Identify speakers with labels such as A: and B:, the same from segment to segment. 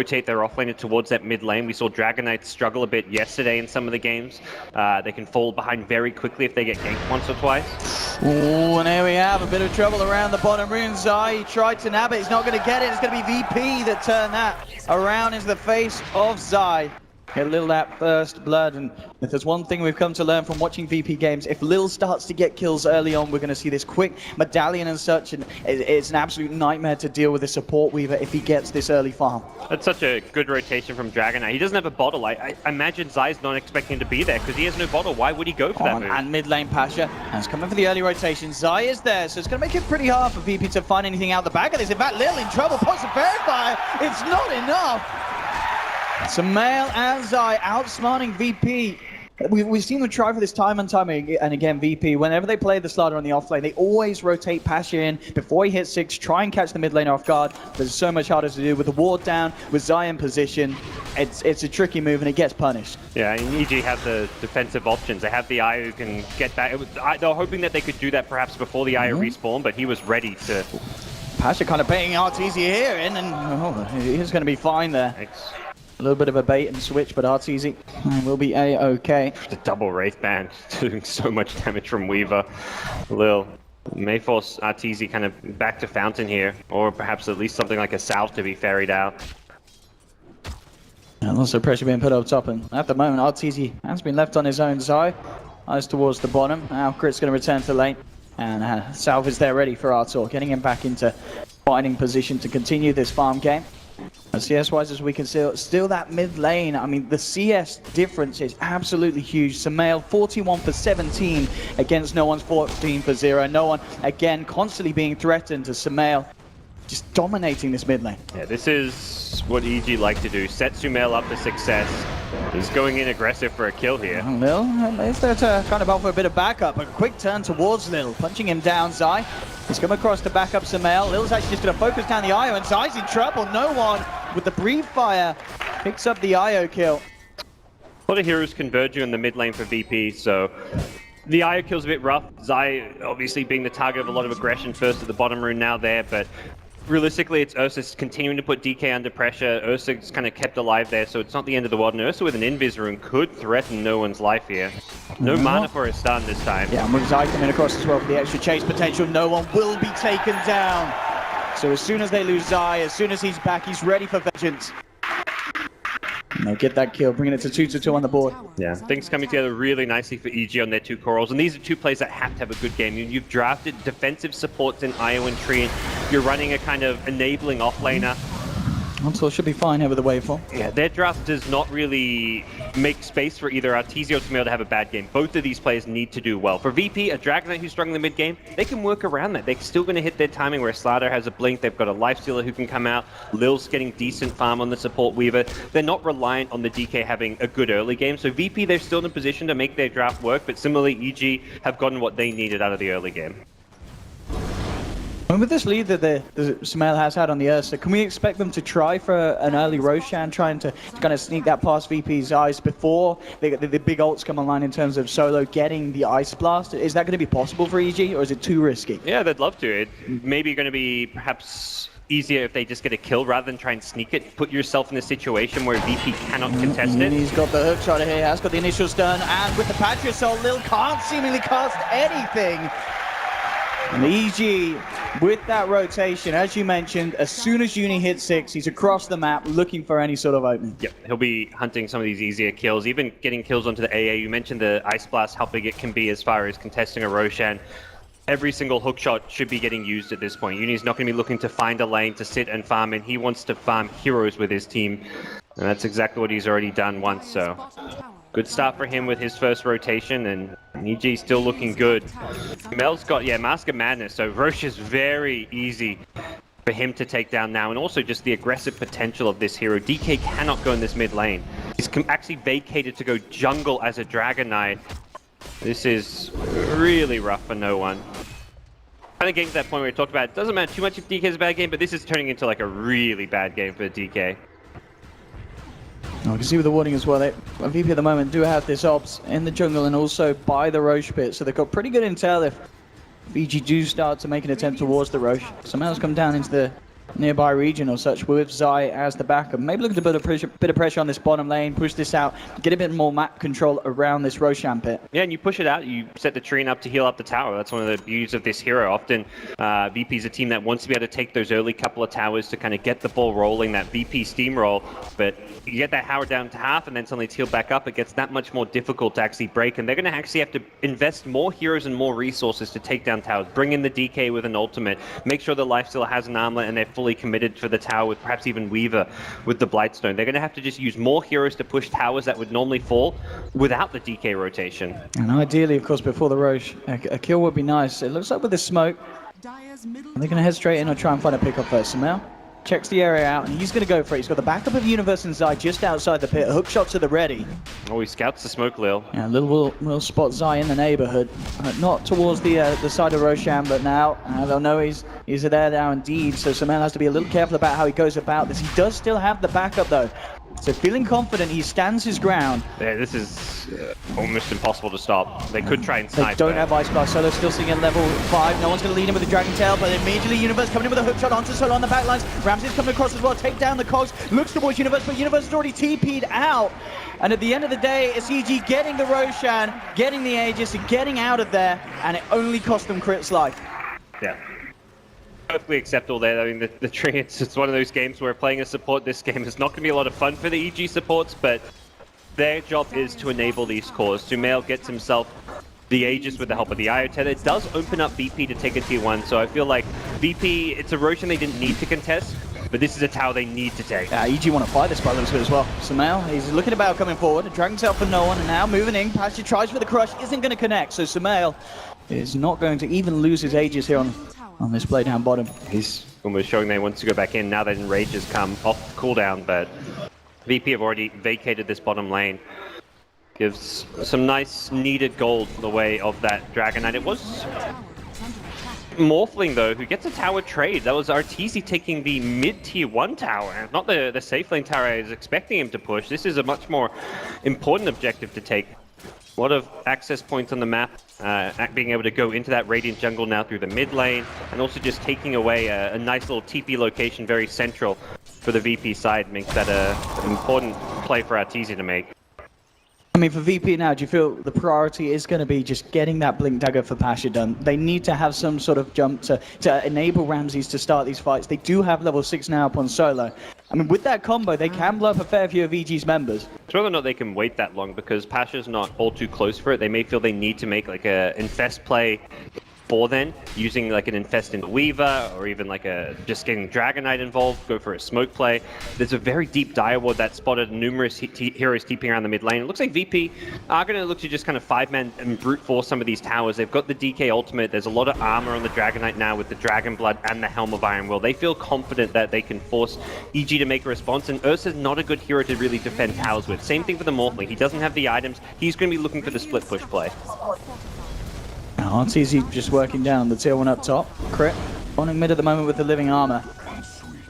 A: rotate their offlaner towards that mid lane. We saw Dragon Knights struggle a bit yesterday in some of the games. They can fall behind very quickly if they get ganked once or twice.
B: Oh, and here we have a bit of trouble around the bottom rune. Zai tried to nab it. He's not going to get it. It's going to be VP that turned that around into the face of Zai. Get Lil that first blood, and if there's one thing we've come to learn from watching VP games, if Lil starts to get kills early on, we're going to see this quick medallion and such, and it's an absolute nightmare to deal with a support weaver if he gets this early farm.
A: That's such a good rotation from Dragon Knight. He doesn't have a bottle. I imagine Zai's not expecting him to be there because he has no bottle. Why would he go for that move?
B: And mid lane Pasha has come in for the early rotation. Zai is there, so it's going to make it pretty hard for VP to find anything out the back of this. In fact, Lil in trouble, points of verifier. It's not enough. Sumail and Zai outsmarting VP. We've seen them try for this time and time and again. VP, whenever they play the Slardar on the offlane, they always rotate Pasha in before he hits 6, try and catch the mid lane off guard. But it's so much harder to do with the ward down, with Zai in position. It's a tricky move and it gets punished.
A: Yeah, and EG have the defensive options. They have the Io who can get back. They were hoping that they could do that perhaps before the Io respawn, but he was ready to.
B: Pasha kind of baiting Arteezy here in, and he's going to be fine there.
A: Thanks.
B: A little bit of a bait and switch, but Arteezy will be A-okay.
A: The double Wraith Band doing so much damage from Weaver. Lil may force Arteezy kind of back to Fountain here, or perhaps at least something like a Salve to be ferried out.
B: And also pressure being put up top, and at the moment Arteezy has been left on his own. Zai eyes towards the bottom. Now Crit's going to return to lane, and Salve is there ready for Artur, getting him back into fighting position to continue this farm game. CS-wise, as we can see, still that mid lane. I mean, the CS difference is absolutely huge. Sumail, 41 for 17 against no one's 14 for 0. No one, again, constantly being threatened to Sumail, just dominating this mid lane.
A: Yeah, this is what EG like to do. Set Sumail up for success. He's going in aggressive for a kill here.
B: Lil is there to kind of offer a bit of backup. A quick turn towards Lil, punching him down. Zai, he's come across to back up Sumail. Lil's actually just going to focus down the IO, and Zai's in trouble. No one with the breathe fire picks up the IO kill.
A: A lot of heroes converging on the mid lane for VP, so the IO kill's a bit rough. Zai obviously being the target of a lot of aggression first at the bottom rune, now there, but realistically, it's Ursa's continuing to put DK under pressure. Ursa's kind of kept alive there, so it's not the end of the world. And Ursa with an invis rune could threaten no one's life here. No mana for a stun this time.
B: Yeah, and with Zai coming across as well for the extra chase potential, no one will be taken down. So as soon as they lose Zai, as soon as he's back, he's ready for vengeance. And they'll get that kill, bringing it to 2-2 on the board.
A: Yeah, things coming together really nicely for EG on their two corals. And these are two players that have to have a good game. You've drafted defensive supports in Io and Tree, and you're running a kind of enabling offlaner.
B: Onslaught should be fine over the waveform.
A: Yeah, their draft does not really make space for either Arteezy or Sumail to have a bad game. Both of these players need to do well. For VP, a Dragon Knight who's struggling in the mid game, they can work around that. They're still going to hit their timing where Slardar has a blink. They've got a Lifestealer who can come out. Lil's getting decent farm on the support Weaver. They're not reliant on the DK having a good early game. So VP, they're still in a position to make their draft work, but similarly, EG have gotten what they needed out of the early game.
B: And with this lead that the Sumail has had on the Ursa, can we expect them to try for an early Roshan, trying to kind of sneak that past VP's eyes before the big ults come online in terms of solo getting the Ice Blast? Is that going to be possible for EG, or is it too risky?
A: Yeah, they'd love to. It maybe going to be perhaps easier if they just get a kill rather than try and sneak it. Put yourself in a situation where VP cannot contest it.
B: He's got the hook shot here, has got the initial stun, and with the Patriosol, Lil can't seemingly cast anything. And EG, with that rotation, as you mentioned, as soon as Uni hits 6, he's across the map looking for any sort of opening.
A: Yep, he'll be hunting some of these easier kills, even getting kills onto the AA. You mentioned the Ice Blast, how big it can be as far as contesting a Roshan. Every single hookshot should be getting used at this point. Uni's not going to be looking to find a lane to sit and farm in. He wants to farm heroes with his team, and that's exactly what he's already done once, so good start for him with his first rotation, and EG still looking good. Mel's got, yeah, Mask of Madness, so Roche is very easy for him to take down now, and also just the aggressive potential of this hero. DK cannot go in this mid lane. He's actually vacated to go jungle as a Dragon Knight. This is really rough for no one. Kind of getting to that point where we talked about, it doesn't matter too much if DK is a bad game, but this is turning into like a really bad game for DK.
B: Oh, you can see with the warning as well, VP at the moment do have this ops in the jungle and also by the Roche pit, so they've got pretty good intel if VG do start to make an attempt towards the Roche. Sumail's come down into the nearby region or such with Zai as the backup. Maybe looking to build a bit of pressure on this bottom lane, push this out, get a bit more map control around this Roshan pit.
A: Yeah, and you push it out, you set the Trine up to heal up the tower. That's one of the beauties of this hero. Often VP is a team that wants to be able to take those early couple of towers to kind of get the ball rolling, that VP steamroll, but you get that tower down to half and then suddenly it's healed back up, it gets that much more difficult to actually break, and they're going to actually have to invest more heroes and more resources to take down towers, bring in the DK with an ultimate, make sure the Lifesteal has an armlet and they're fully committed for the tower with perhaps even Weaver with the Blightstone. They're going to have to just use more heroes to push towers that would normally fall without the DK rotation.
B: And ideally, of course, before the Roche, a kill would be nice. It looks like with the smoke, are they going to head straight in or try and find a pick-up first? Samel checks the area out, and he's going to go for it. He's got the backup of Universe and Zai just outside the pit. Hook shot to the ready.
A: Oh, he scouts the smoke, Lil.
B: Yeah, will spot Zai in the neighborhood. Not towards the side of Roshan, but now they'll know he's there now indeed. So Samel has to be a little careful about how he goes about this. He does still have the backup, though. So feeling confident, he stands his ground.
A: Yeah, this is almost impossible to stop. They could try and snipe.
B: They don't have Ice Blast. Solo's still sitting at level 5. No one's going to lead him with the Dragon Tail, but immediately Universe coming in with a hook shot onto Solo on the back lines. Ramsey's coming across as well, take down the cogs, looks towards Universe, but Universe is already TP'd out. And at the end of the day, it's EG getting the Roshan, getting the Aegis, and getting out of there, and it only cost them Crit's life.
A: Yeah. Perfectly acceptable there. I mean, the tree, it's one of those games where playing a support this game is not going to be a lot of fun for the EG supports, but their job is to enable these cores. Sumail gets himself the Aegis with the help of the IO tether. It does open up VP to take a tier 1, so I feel like VP, it's a Roshan they didn't need to contest, but this is a tower they need to take.
B: Yeah, EG want to fight this by the looks of it as well. Sumail, he's looking about coming forward. A Dragon Tail for no one, and now moving in. Pasha tries for the crush, isn't going to connect, so Sumail is not going to even lose his Aegis here on this play down bottom.
A: He's almost showing they want to go back in now that Enrage has come off cooldown, but VP have already vacated this bottom lane. Gives some nice needed gold in the way of that Dragon Knight. It was Morphling though, who gets a tower trade. That was Arteezy taking the mid-tier 1 tower, not the safe lane tower I was expecting him to push. This is a much more important objective to take. A lot of access points on the map, being able to go into that Radiant jungle now through the mid lane, and also just taking away a nice little TP location very central for the VP side makes that an important play for Arteezy to make.
B: I mean, for VP now, do you feel the priority is going to be just getting that Blink Dagger for Pasha done? They need to have some sort of jump to enable Ramses to start these fights. They do have level 6 now upon Solo. I mean, with that combo, they can blow up a fair few of EG's members.
A: It's whether or not they can wait that long, because Pasha's not all too close for it. They may feel they need to make like a infest play for then, using like an infest in Weaver, or even like just getting Dragon Knight involved, go for a smoke play. There's a very deep dire ward that spotted numerous heroes TPing around the mid lane. It looks like VP are going to look to just kind of 5-man and brute force some of these towers. They've got the DK ultimate. There's a lot of armor on the Dragon Knight now with the Dragon Blood and the Helm of Iron Will. They feel confident that they can force EG to make a response, and Ursa's not a good hero to really defend towers with. Same thing for the Morphling. He doesn't have the items. He's going to be looking for the split push play.
B: Arteezy just working down the tier 1 up top. Crit on mid at the moment with the living armor.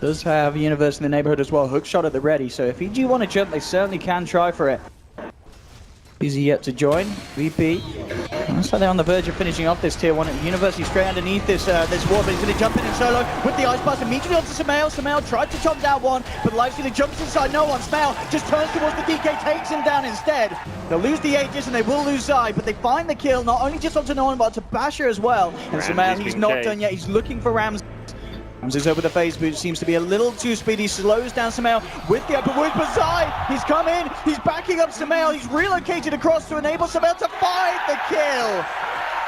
B: Does have Universe in the neighborhood as well. Hook shot at the ready. So if EG want to jump, they certainly can try for it. Easy yet to join. VP. Looks like they're on the verge of finishing off this tier 1. University straight underneath this wall, but he's going to jump in Solo with the Ice Blast immediately onto Sumail. Sumail tried to chop down one, but Lifestealer jumps inside no one. Sumail just turns towards the DK, takes him down instead. They'll lose the Aegis and they will lose Zai, but they find the kill, not only just onto no one, but to Basher as well. And Sumail, he's not done yet. He's looking for Rams. Ramses over the phase boot, seems to be a little too speedy, slows down Sumail with the upper wood, but Zai, he's come in, he's backing up Sumail, he's relocated across to enable Sumail to find the kill.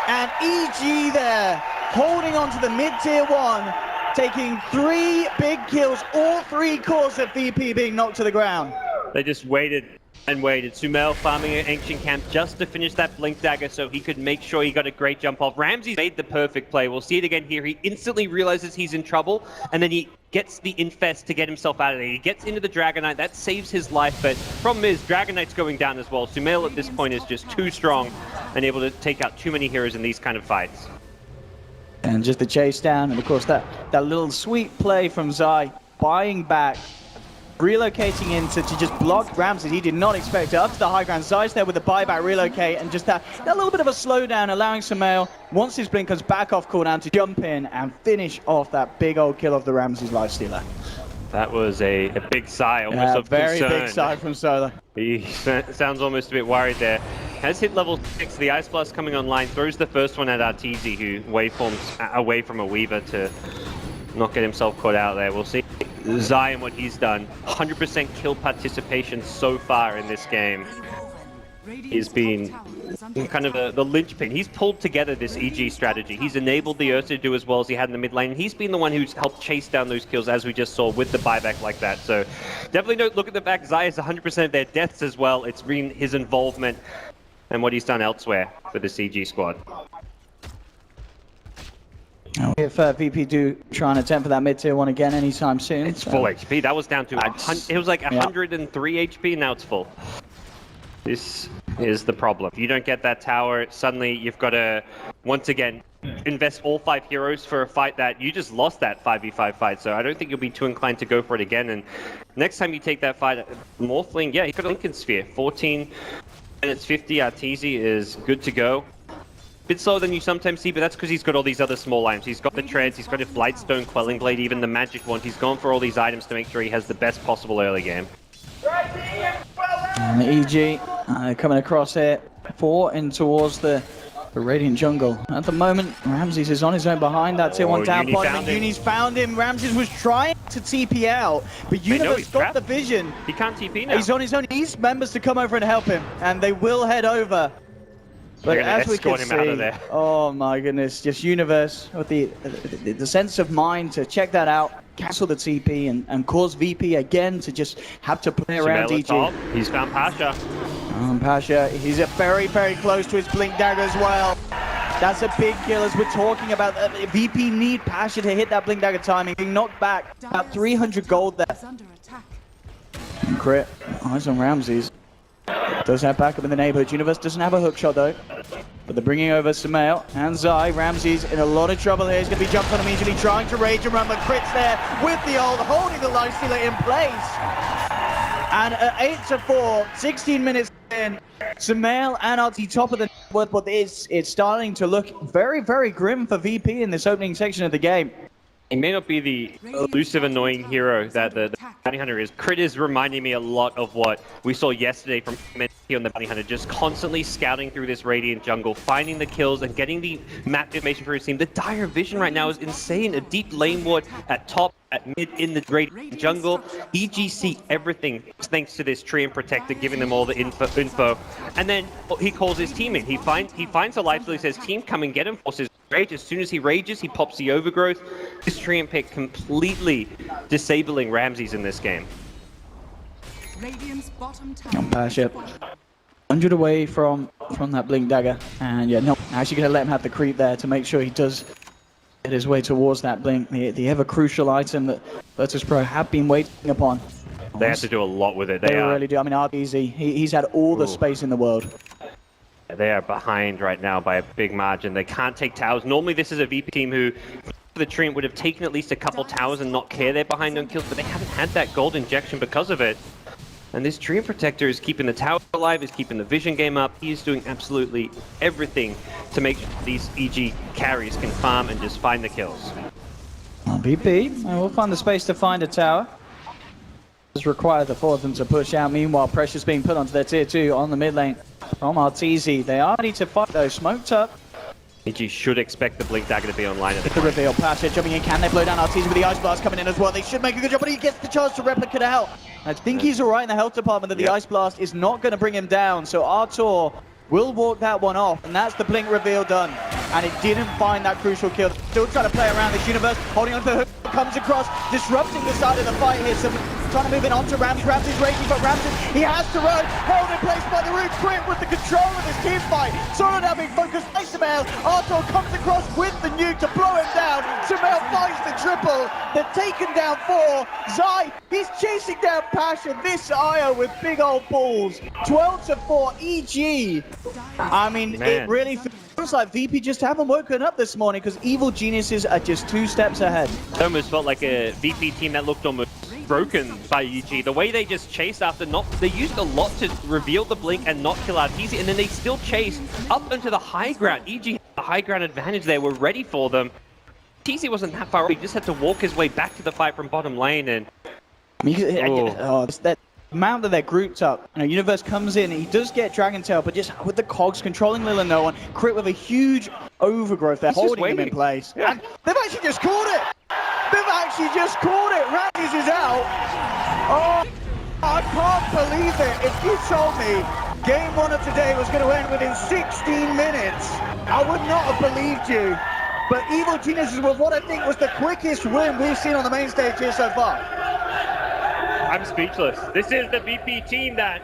B: And EG there, holding on to the mid-tier 1, taking 3 big kills, all 3 cores of VP being knocked to the ground.
A: They just waited and waited. Sumail farming an Ancient Camp just to finish that Blink Dagger so he could make sure he got a great jump off. Ramsey made the perfect play. We'll see it again here. He instantly realizes he's in trouble, and then he gets the Infest to get himself out of there. He gets into the Dragon Knight. That saves his life, but problem is, Dragon Knight's going down as well. Sumail at this point is just too strong and able to take out too many heroes in these kind of fights.
B: And just the chase down, and of course that little sweet play from Zai, buying back relocating in to just block Ramses. He did not expect it. Up to the high ground. Zai's there with the buyback, relocate, and just that little bit of a slowdown, allowing Sumail, once his blink comes back off cooldown, to jump in and finish off that big old kill of the Ramses lifestealer.
A: That was a big sigh, almost of
B: very
A: concern.
B: big sigh from Solo.
A: He sounds almost a bit worried there. Has hit level 6, the Ice Blast coming online, throws the first one at Arteezy, who waveforms away from a Weaver to not get himself caught out there. We'll see Zai and what he's done. 100% kill participation so far in this game. He's been kind of the linchpin. He's pulled together this EG strategy. He's enabled the Ursa to do as well as he had in the mid lane. He's been the one who's helped chase down those kills, as we just saw with the buyback like that. So definitely don't look at the fact Zai is 100% of their deaths as well. It's been his involvement and what he's done elsewhere for the CG squad.
B: If VP do try and attempt for that mid-tier one again anytime soon.
A: It's full HP. That was down to, it was like 103 HP, now it's full. This is the problem. If you don't get that tower, suddenly you've got to, once again, invest all 5 heroes for a fight that you just lost that 5v5 fight. So I don't think you'll be too inclined to go for it again. And next time you take that fight, Morphling, yeah, he's got a Lincoln Sphere. 14 minutes 50, Arteezy is good to go. Bit slower than you sometimes see, but that's because he's got all these other small items. He's got the treads, he's got his Blightstone, Quelling Blade, even the magic wand. He's gone for all these items to make sure he has the best possible early game.
B: And the EG coming across here, 4 in towards the Radiant jungle. At the moment, Ramses is on his own behind that tier 1 down bottom, and Uni's found him. Ramses was trying to TP out, but Universe got the vision.
A: He can't TP now.
B: He's on his own. He needs members to come over and help him, and they will head over. But as we can see, out of there. Oh my goodness, just Universe with the sense of mind to check that out, cancel the TP, and cause VP again to just have to play around DG.
A: He's found Pasha.
B: Pasha, he's very, very close to his Blink Dagger as well. That's a big kill, as we're talking about. VP need Pasha to hit that Blink Dagger timing. Being knocked back, about 300 gold there. And crit, eyes on Ramses. Does have backup in the neighborhood. Universe doesn't have a hook shot though. But they're bringing over Sumail and Zai. Ramses in a lot of trouble here. He's going to be jumped on immediately, trying to rage and run, but crits there with the ult, holding the lifestealer in place. And at 8-4, 16 minutes in, Sumail and Artie top of the network, but it's starting to look very, very grim for VP in this opening section of the game.
A: He may not be the elusive, annoying hero that the Bounty Hunter is. Crit is reminding me a lot of what we saw yesterday from him on the Bounty Hunter, just constantly scouting through this Radiant jungle, finding the kills and getting the map information for his team. The dire vision right now is insane. A deep lane ward at top, at mid, in the Radiant jungle. EGC everything thanks to this Tree and Protector, giving them all the info. And then he calls his team in. He finds a life, so he says, team, come and get him, forces rage. As soon as he rages, he pops the overgrowth. This Tree and Pick completely disabling Ramses in this game.
B: Pasha 100 away from that Blink Dagger, and yeah, no, actually going to let him have the creep there to make sure he does get his way towards that Blink, the ever crucial item that Virtus.pro have been waiting upon.
A: They have to do a lot with it.
B: They really do. I mean, Arteezy, he's had all the space in the world.
A: They are behind right now by a big margin. They can't take towers. Normally this is a VP team who, for the Treant, would have taken at least a couple towers and not care they're behind on kills, but they haven't had that gold injection because of it. And this Tree Protector is keeping the tower alive, is keeping the vision game up. He is doing absolutely everything to make sure these EG carries can farm and just find the kills.
B: VP, we'll find the space to find a tower. Just require the 4 of them to push out. Meanwhile, pressure's being put onto their tier 2 on the mid lane from Arteezy. They are ready to fight though, smoked up.
A: EG should expect the Blink Dagger to be online at
B: the reveal. Pasha jumping in. Can they blow down Arteezy with the Ice Blast coming in as well? They should make a good job, but he gets the chance to replicate out. I think he's alright in the health department, that the Ice Blast is not going to bring him down. So Artur will walk that one off, and that's the Blink reveal done. And it didn't find that crucial kill. Still trying to play around this Universe, holding on to the hook, comes across, disrupting the side of the fight here. Some trying to move in onto Ramses. Ramses raging, but Ramses, he has to run. Held in place by the root. Crit with the control of this team fight. Solo now being focused by Sumail. Artur comes across with the nuke to blow him down. Sumail finds the triple. They're taken down 4. Zai, he's chasing down Pasha. This IO with big old balls. 12-4 EG. I mean, it really feels like VP just haven't woken up this morning, because Evil Geniuses are just 2 steps ahead.
A: It almost felt like a VP team that looked almost broken by EG. The way they just chased after they used a lot to reveal the blink and not kill out TZ, and then they still chased up into the high ground. EG had the high ground advantage there, were ready for them. TZ wasn't that far away, he just had to walk his way back to the fight from bottom lane, and...
B: That amount that they're grouped up. You know, Universe comes in, he does get Dragon Tail, but just with the cogs controlling Lil and no one, Crit with a huge overgrowth there, holding him in place.
A: Yeah.
B: And they've actually just caught it! They've actually just caught it! Randy's is out! Oh, I can't believe it! If you told me game 1 of today was going to end within 16 minutes, I would not have believed you. But Evil Geniuses with what I think was the quickest win we've seen on the main stage here so far.
A: I'm speechless. This is the VP team that